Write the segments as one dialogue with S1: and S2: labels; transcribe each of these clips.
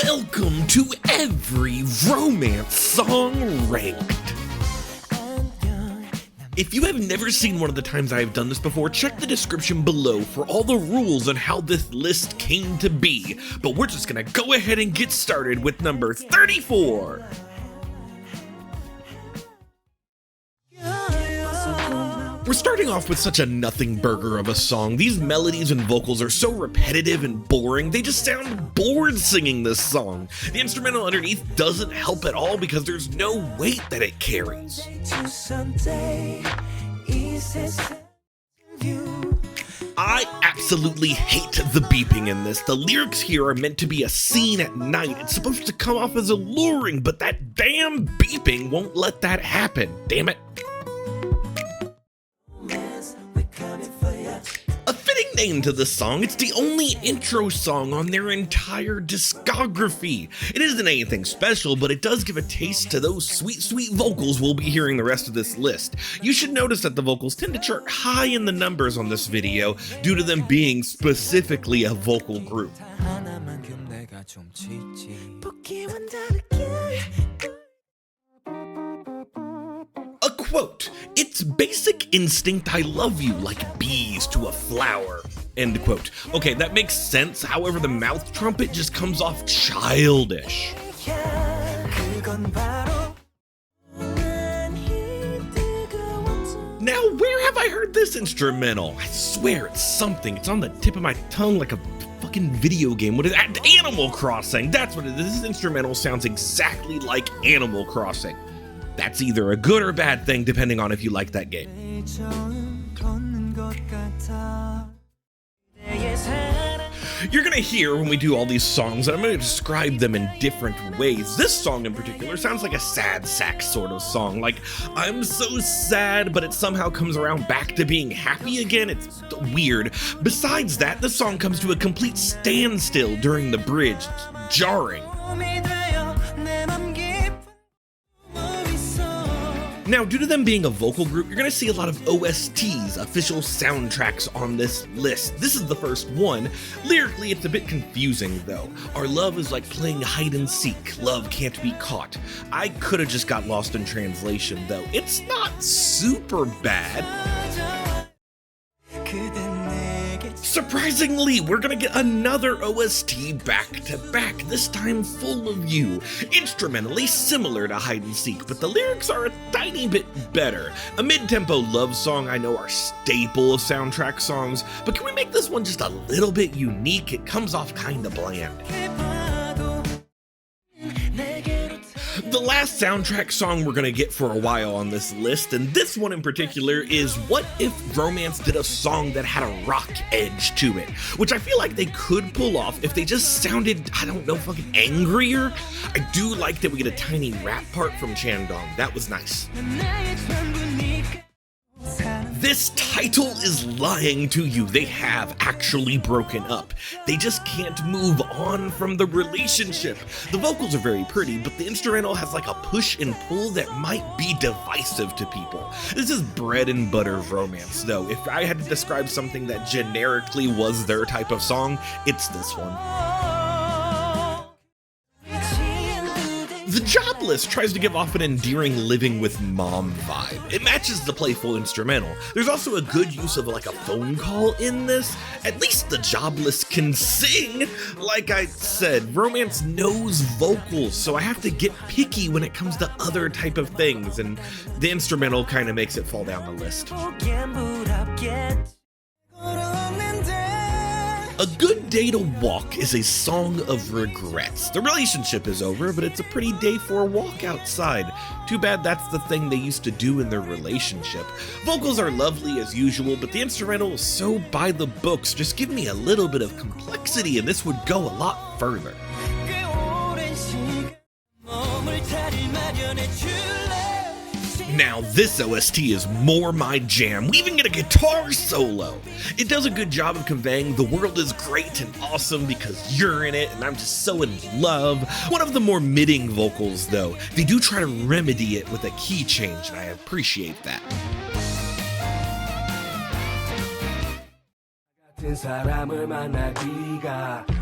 S1: Welcome to Every Romance Song Ranked. If you have never seen one of the times I have done this before, check the description below for all the rules on how this list came to be. But we're just gonna go ahead and get started with number 34. We're starting off with such a nothing burger of a song. These melodies and vocals are so repetitive and boring, they just sound bored singing this song. The instrumental underneath doesn't help at all because there's no weight that it carries. I absolutely hate the beeping in this. The lyrics here are meant to be a scene at night. It's supposed to come off as alluring, but that damn beeping won't let that happen. Damn it. A fitting name to this song, it's the only intro song on their entire discography. It isn't anything special, but it does give a taste to those sweet, sweet vocals we'll be hearing the rest of this list. You should notice that the vocals tend to chart high in the numbers on this video due to them being specifically a vocal group. A quote, "It's basic instinct I love you like bees to a flower." End quote. Okay, that makes sense, however the mouth trumpet just comes off childish. Now, where have I heard this instrumental? I swear it's something. It's on the tip of my tongue like a fucking video game. What is that? Animal Crossing. That's what it is. This instrumental sounds exactly like Animal Crossing. That's either a good or bad thing, depending on if you like that game. You're gonna hear when we do all these songs, and I'm gonna describe them in different ways. This song in particular sounds like a sad sack sort of song. Like, I'm so sad, but it somehow comes around back to being happy again. It's weird. Besides that, the song comes to a complete standstill during the bridge. It's jarring. Now, due to them being a vocal group, you're gonna see a lot of OSTs, official soundtracks, on this list. This is the first one. Lyrically, it's a bit confusing though. Our love is like playing hide and seek. Love can't be caught. I could have just got lost in translation though. It's not super bad. Surprisingly, we're gonna get another OST back to back, this time full of you. Instrumentally similar to hide and seek, but the lyrics are a tiny bit better. A mid-tempo love song, I know, are staple of soundtrack songs, but can we make this one just a little bit unique? It comes off kinda bland. The last soundtrack song we're gonna get for a while on this list, and this one in particular, is What If Romance did a song that had a rock edge to it, which I feel like they could pull off if they just sounded, I don't know, fucking angrier. I do like that we get a tiny rap part from Chandong. That was nice. This title is lying to you. They have actually broken up. They just can't move on from the relationship. The vocals are very pretty, but the instrumental has like a push and pull that might be divisive to people. This is bread and butter romance, though. If I had to describe something that generically was their type of song, it's this one. The Job List tries to give off an endearing living with mom vibe. It matches the playful instrumental. There's also a good use of like a phone call in this. At least the Job List can sing. Like I said, romance knows vocals, so I have to get picky when it comes to other type of things, and the instrumental kind of makes it fall down the list. A Good Day to Walk is a song of regrets. The relationship is over, but it's a pretty day for a walk outside. Too bad that's the thing they used to do in their relationship. Vocals are lovely as usual, but the instrumental is so by the books. Just give me a little bit of complexity and this would go a lot further. Now this OST is more my jam. We even get a guitar solo. It does a good job of conveying the world is great and awesome because you're in it and I'm just so in love. One of the more midding vocals though. They do try to remedy it with a key change and I appreciate that.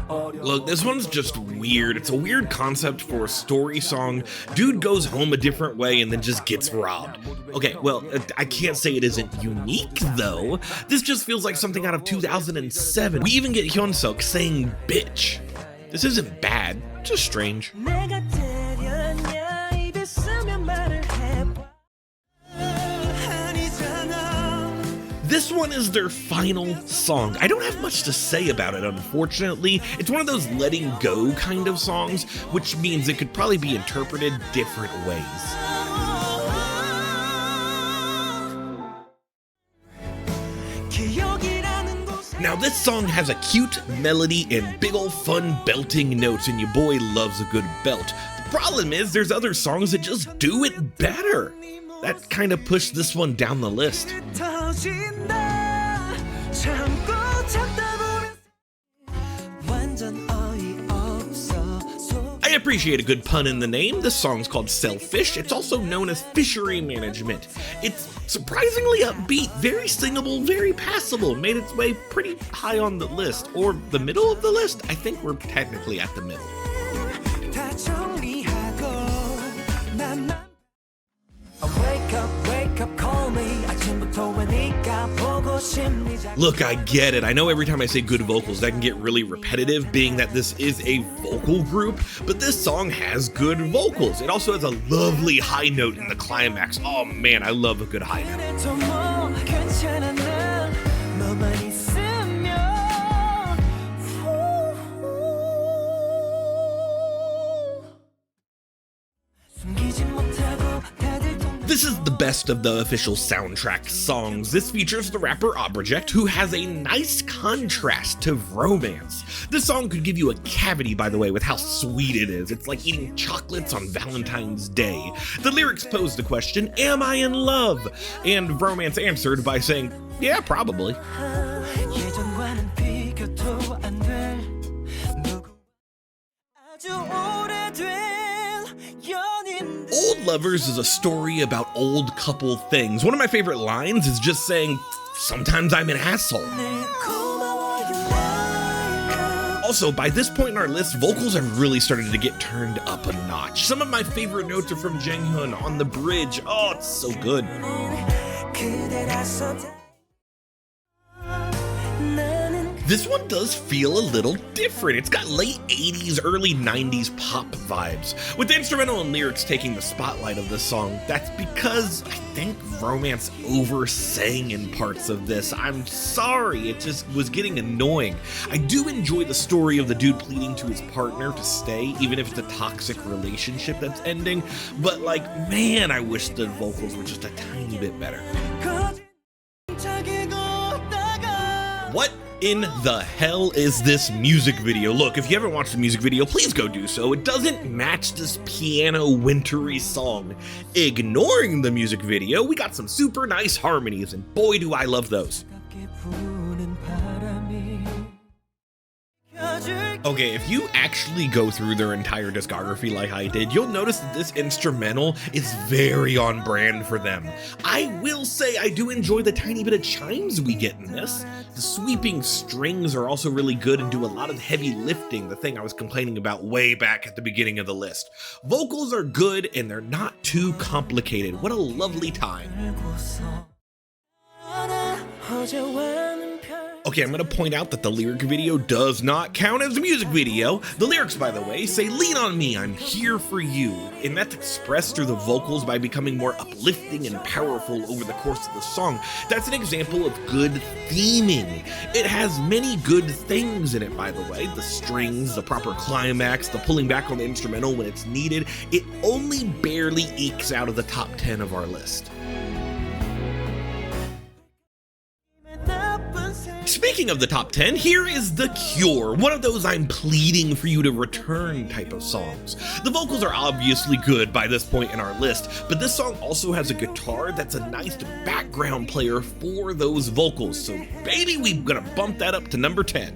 S1: Look, this one's just weird. It's a weird concept for a story song. Dude goes home a different way and then just gets robbed. Okay, well, I can't say it isn't unique, though. This just feels like something out of 2007. We even get Hyunsuk saying bitch. This isn't bad, just strange. This one is their final song. I don't have much to say about it, unfortunately. It's one of those letting go kind of songs, which means it could probably be interpreted different ways. Now this song has a cute melody and big ol' fun belting notes, and your boy loves a good belt. The problem is there's other songs that just do it better. That kind of pushed this one down the list. I appreciate a good pun in the name. This song's called Selfish. It's also known as Fishery Management. It's surprisingly upbeat, very singable, very passable, made its way pretty high on the list, or the middle of the list. I think we're technically at the middle. Look, I get it. I know every time I say good vocals, that can get really repetitive, being that this is a vocal group, but this song has good vocals. It also has a lovely high note in the climax. Oh man, I love a good high note. This is the best of the official soundtrack songs. This features the rapper Object, who has a nice contrast to Romance. This song could give you a cavity, by the way, with how sweet it is. It's like eating chocolates on Valentine's Day. The lyrics pose the question, am I in love? And Romance answered by saying, yeah, probably. Old Lovers is a story about old couple things. One of my favorite lines is just saying, sometimes I'm an asshole. Also, by this point in our list, vocals have really started to get turned up a notch. Some of my favorite notes are from Janghyun on the bridge. Oh, it's so good. This one does feel a little different. It's got late 80s, early 90s pop vibes, with the instrumental and lyrics taking the spotlight of this song. That's because I think Romance oversang in parts of this. I'm sorry, it just was getting annoying. I do enjoy the story of the dude pleading to his partner to stay, even if it's a toxic relationship that's ending, but like, man, I wish the vocals were just a tiny bit better. What in the hell is this music video? Look, if you haven't watched the music video, please go do so. It doesn't match this piano wintry song. Ignoring the music video, we got some super nice harmonies, and boy do I love those. Okay, if you actually go through their entire discography like I did, you'll notice that this instrumental is very on brand for them. I will say I do enjoy the tiny bit of chimes we get in this. The sweeping strings are also really good and do a lot of heavy lifting, the thing I was complaining about way back at the beginning of the list. Vocals are good and they're not too complicated. What a lovely time. Okay, I'm gonna point out that the lyric video does not count as a music video. The lyrics, by the way, say, lean on me, I'm here for you. And that's expressed through the vocals by becoming more uplifting and powerful over the course of the song. That's an example of good theming. It has many good things in it, by the way. The strings, the proper climax, the pulling back on the instrumental when it's needed. It only barely ekes out of the top 10 of our list. Speaking of the top 10, here is The Cure, one of those I'm pleading for you to return type of songs. The vocals are obviously good by this point in our list, but this song also has a guitar that's a nice background player for those vocals, so baby, we're gonna bump that up to number 10.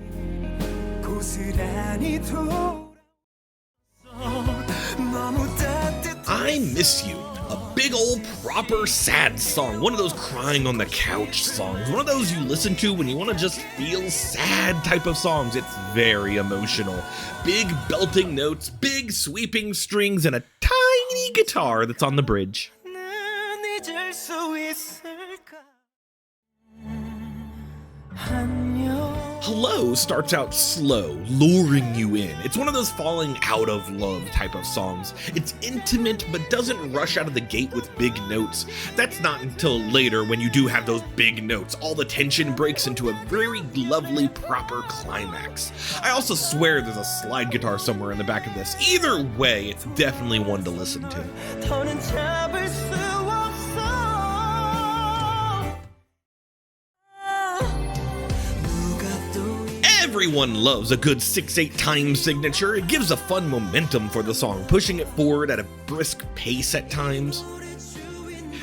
S1: I Miss You. A big old proper sad song, one of those crying on the couch songs, one of those you listen to when you want to just feel sad type of songs. It's very emotional. Big belting notes, big sweeping strings, and a tiny guitar that's on the bridge. Hello starts out slow, luring you in. It's one of those falling out of love type of songs. It's intimate, but doesn't rush out of the gate with big notes. That's not until later when you do have those big notes. All the tension breaks into a very lovely, proper climax. I also swear there's a slide guitar somewhere in the back of this. Either way, it's definitely one to listen to. Everyone loves a good 6/8 time signature. It gives a fun momentum for the song, pushing it forward at a brisk pace at times.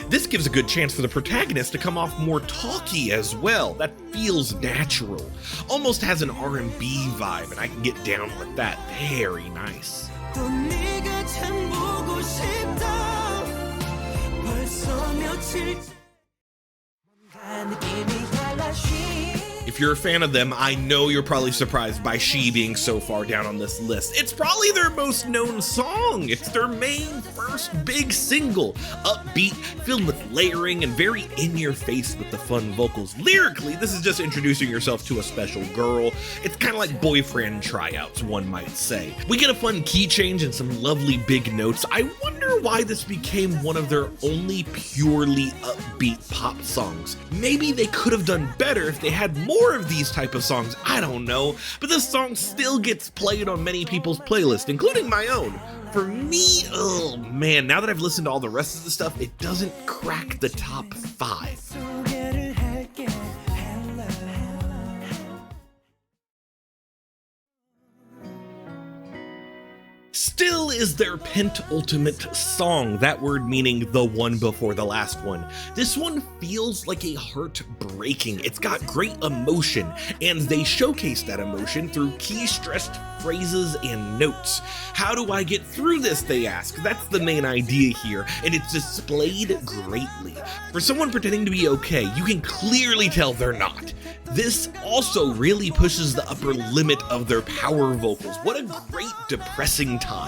S1: This gives a good chance for the protagonist to come off more talky as well. That feels natural. Almost has an R&B vibe, and I can get down with that. Very nice. If you're a fan of them, I know you're probably surprised by She being so far down on this list. It's probably their most known song. It's their main first big single. Upbeat, filled with layering, and very in your face with the fun vocals. Lyrically, this is just introducing yourself to a special girl. It's kind of like boyfriend tryouts, one might say. We get a fun key change and some lovely big notes. I wonder why this became one of their only purely upbeat pop songs. Maybe they could have done better if they had more of these type of songs, I don't know, but this song still gets played on many people's playlists, including my own. For me, oh man, now that I've listened to all the rest of the stuff, it doesn't crack the top 5. Still is their penultimate song, that word meaning the one before the last one. This one feels like a heartbreaking. It's got great emotion, and they showcase that emotion through key-stressed phrases and notes. How do I get through this, they ask? That's the main idea here, and it's displayed greatly. For someone pretending to be okay, you can clearly tell they're not. This also really pushes the upper limit of their power vocals. What a great depressing time.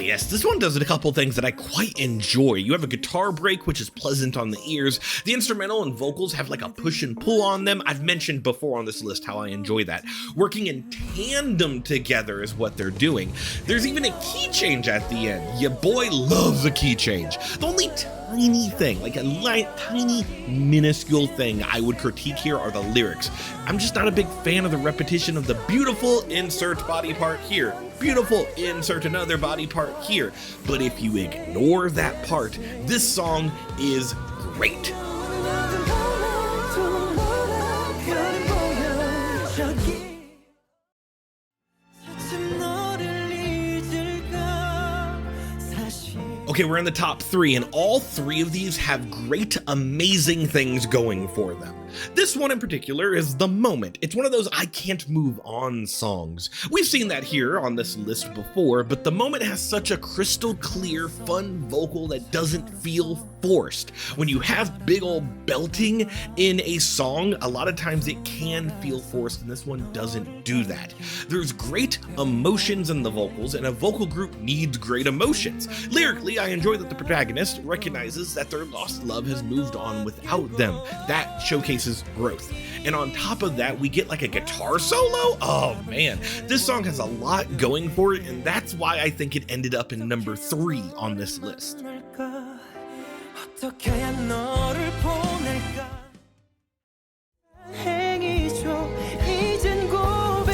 S1: Yes, this one does a couple things that I quite enjoy. You have a guitar break, which is pleasant on the ears. The instrumental and vocals have like a push and pull on them. I've mentioned before on this list how I enjoy that. Working in tandem together is what they're doing. There's even a key change at the end. Your boy loves a key change. The only tiny thing, like a tiny minuscule thing I would critique here are the lyrics. I'm just not a big fan of the repetition of the beautiful insert body part here, beautiful insert another body part here. But if you ignore that part, this song is great. Okay, we're in the top 3, and all 3 of these have great, amazing things going for them. This one in particular is The Moment. It's one of those I can't move on songs. We've seen that here on this list before, but The Moment has such a crystal clear, fun vocal that doesn't feel forced. When you have big old belting in a song, a lot of times it can feel forced, and this one doesn't do that. There's great emotions in the vocals, and a vocal group needs great emotions. Lyrically, I enjoy that the protagonist recognizes that their lost love has moved on without them. That showcases growth. And on top of that, we get like a guitar solo? Oh man, this song has a lot going for it, and that's why I think it ended up in number 3 on this list.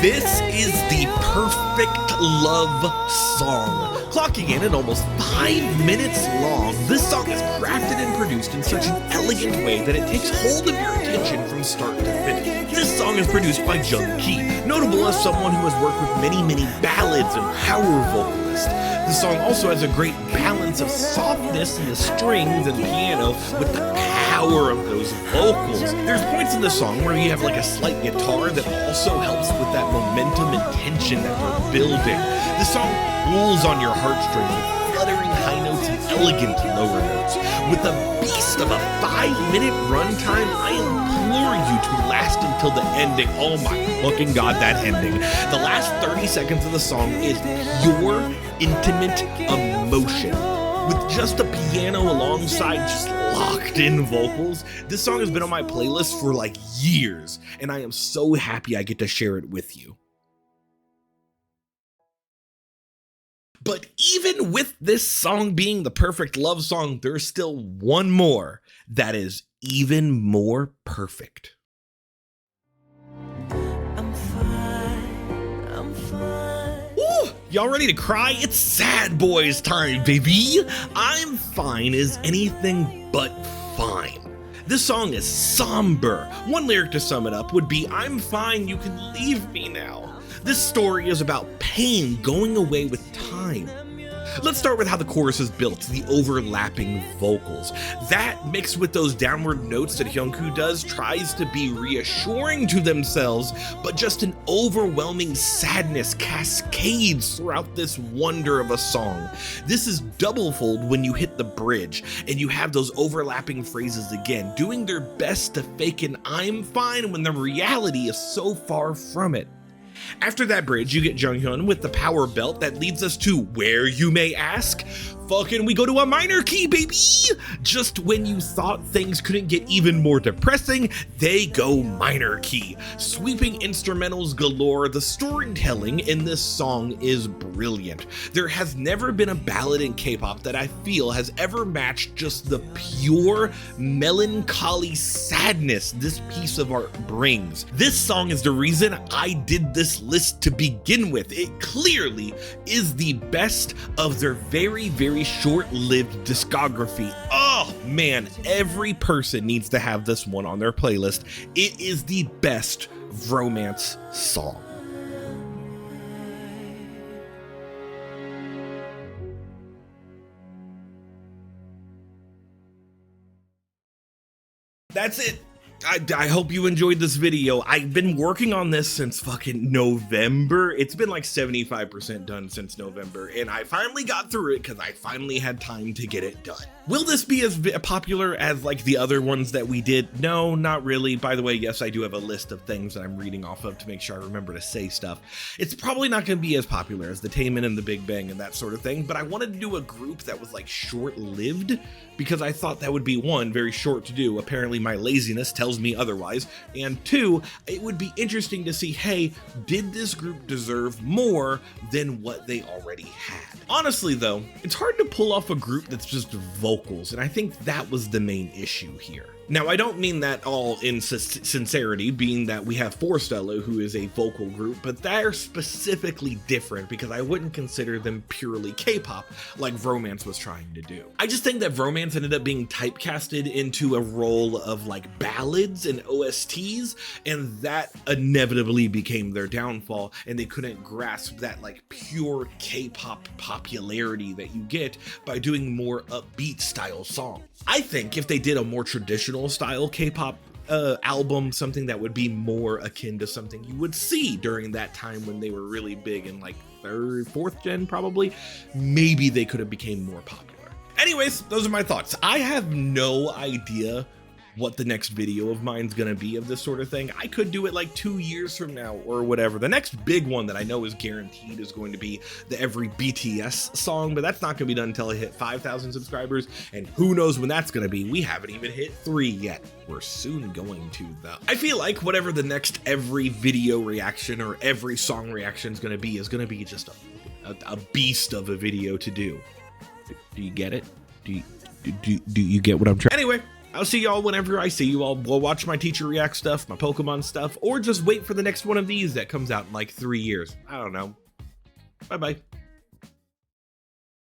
S1: This is the perfect love song. Clocking in at almost 5 minutes long, this song is crafted and produced in such an elegant way that it takes hold of your attention from start to finish. This song is produced by Jung Ki, notable as someone who has worked with many ballads and power vocalists. The song also has a great ballad balance of softness in the strings and piano with the power of those vocals. There's points in the song where you have like a slight guitar that also helps with that momentum and tension that we're building. The song pulls on your heartstrings with fluttering high notes and elegant lower notes. With a beast of a 5-minute runtime, I implore you to last until the ending. Oh my fucking god, that ending. The last 30 seconds of the song is pure, intimate emotion. With just a piano alongside just locked in vocals, this song has been on my playlist for like years, and I am so happy I get to share it with you. But even with this song being the perfect love song, there's still one more that is even more perfect. I'm fine. Ooh, y'all ready to cry? It's sad boys time, baby. I'm fine is anything but fine. This song is somber. One lyric to sum it up would be, I'm fine, you can leave me now. This story is about pain going away with time. Let's start with how the chorus is built, the overlapping vocals. That, mixed with those downward notes that Hyungkook does, tries to be reassuring to themselves, but just an overwhelming sadness cascades throughout this wonder of a song. This is doublefold when you hit the bridge, and you have those overlapping phrases again, doing their best to fake an I'm fine when the reality is so far from it. After that bridge, you get Junghyun with the power belt that leads us to where, you may ask? Fucking we go to a minor key, baby! Just when you thought things couldn't get even more depressing, they go minor key. Sweeping instrumentals galore, the storytelling in this song is brilliant. There has never been a ballad in K-pop that I feel has ever matched just the pure melancholy sadness this piece of art brings. This song is the reason I did this list to begin with. It clearly is the best of their very short-lived discography. Oh man, every person needs to have this one on their playlist. It is the best romance song. That's it. I hope you enjoyed this video. I've been working on this since fucking November. It's been like 75% done since November, and I finally got through it because I finally had time to get it done. Will this be as popular as like the other ones that we did? No, not really. By the way, yes, I do have a list of things that I'm reading off of to make sure I remember to say stuff. It's probably not going to be as popular as the Taemin and the Big Bang and that sort of thing, but I wanted to do a group that was like short-lived because I thought that would be, one, very short to do. Apparently my laziness tells me otherwise, and two, it would be interesting to see, hey, did this group deserve more than what they already had? Honestly though, it's hard to pull off a group that's just vocals, and I think that was the main issue here. Now, I don't mean that all in sincerity, being that we have Forstella, who is a vocal group, but they're specifically different because I wouldn't consider them purely K-pop like Vromance was trying to do. I just think that Vromance ended up being typecasted into a role of like ballads and OSTs, and that inevitably became their downfall, and they couldn't grasp that like pure K-pop popularity that you get by doing more upbeat style songs. I think if they did a more traditional style K-pop album, something that would be more akin to something you would see during that time when they were really big in like fourth gen probably, maybe they could have became more popular. Anyways, those are my thoughts. I have no idea what the next video of mine's gonna be of this sort of thing. I could do it like 2 years from now or whatever. The next big one that I know is guaranteed is going to be the Every BTS song, but that's not gonna be done until I hit 5,000 subscribers, and who knows when that's gonna be. We haven't even hit 3 yet. We're soon going to though. I feel like whatever the next every video reaction or every song reaction is gonna be just a beast of a video to do. Do you get it? Do you get what I'm trying? Anyway, I'll see y'all whenever I see you all. We'll watch my teacher react stuff, my Pokemon stuff, or just wait for the next one of these that comes out in like 3 years. I don't know. Bye-bye.